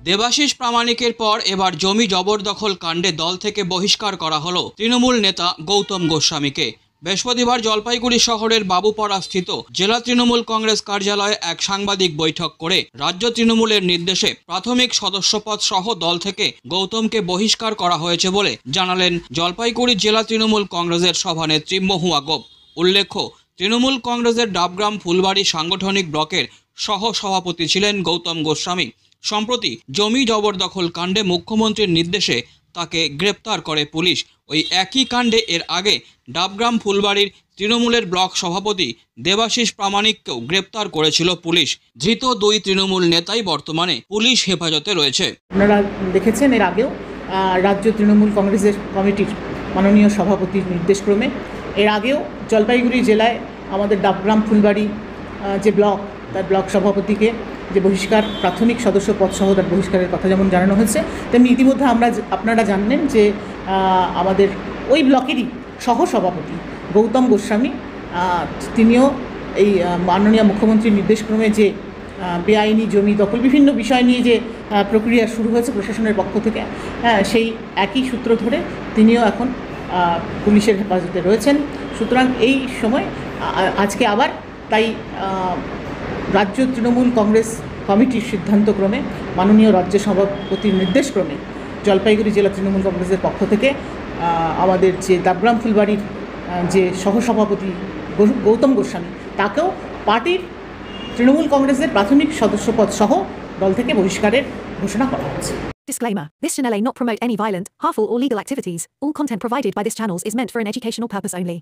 দেবাশিস প্রামাণিকের পর এবার জমি জবরদখল কাণ্ডে দল থেকে বহিষ্কার করা হলো তৃণমূল নেতা গৌতম গোস্বামীকে। বৃহস্পতিবার জলপাইগুড়ি শহরের বাবুপাড়া স্থিত জেলা তৃণমূল কংগ্রেস কার্যালয়ে এক সাংবাদিক বৈঠক করে রাজ্য তৃণমূলের নির্দেশে প্রাথমিক সদস্যপদ সহ দল থেকে গৌতমকে বহিষ্কার করা হয়েছে বলে জানালেন জলপাইগুড়ি জেলা তৃণমূল কংগ্রেসের সভানেত্রী মহুয়া গোপ। উল্লেখ্য, তৃণমূল কংগ্রেসের ডাবগ্রাম ফুলবাড়ি সাংগঠনিক ব্লকের সহ সভাপতি ছিলেন গৌতম গোস্বামী। সম্প্রতি জমি জবরদখল কাণ্ডে মুখ্যমন্ত্রীর নির্দেশে তাকে গ্রেপ্তার করে পুলিশ। ওই একই কাণ্ডে এর আগে ডাবগ্রাম ফুলবাড়ির তৃণমূলের ব্লক সভাপতি দেবাশিস প্রামাণিককেও গ্রেপ্তার করেছিল পুলিশ। ধৃত দুই তৃণমূল নেতাই বর্তমানে পুলিশ হেফাজতে রয়েছে। আপনারা দেখেছেন এর আগেও রাজ্য তৃণমূল কংগ্রেসের কমিটির মাননীয় সভাপতির নির্দেশক্রমে এর আগেও জলপাইগুড়ি জেলায় আমাদের ডাবগ্রাম ফুলবাড়ি যে ব্লক, তার ব্লক সভাপতিকে যে বহিষ্কার, প্রাথমিক সদস্য পদ সহ তার বহিষ্কারের কথা যেমন জানানো হয়েছে, তেমনি ইতিমধ্যে আপনারা জানলেন যে আমাদের ওই ব্লকেরই সহসভাপতি গৌতম গোস্বামী, তিনিও এই মাননীয় মুখ্যমন্ত্রীর নির্দেশক্রমে যে বেআইনি জমি দখল বিভিন্ন বিষয় নিয়ে যে প্রক্রিয়া শুরু হয়েছে প্রশাসনের পক্ষ থেকে, সেই একই সূত্র ধরে তিনিও এখন পুলিশের হেফাজতে রয়েছেন। সুতরাং এই সময় আজকে আবার তাই রাজ্য তৃণমূল কংগ্রেস কমিটির সিদ্ধান্তক্রমে মাননীয় রাজ্য সভাপতির নির্দেশক্রমে জলপাইগুড়ি জেলা তৃণমূল কংগ্রেসের পক্ষ থেকে আমাদের যে ডাবগ্রাম ফুলবাড়ির যে সহসভাপতি গৌতম গোস্বামী, তাকেও পার্টির তৃণমূল কংগ্রেসের প্রাথমিক সদস্যপদ সহ দল থেকে বহিষ্কারের ঘোষণা করা হয়েছে। Disclaimer. This channel may not promote any violent, harmful or legal activities. All content provided by this channel is meant for an educational purpose only.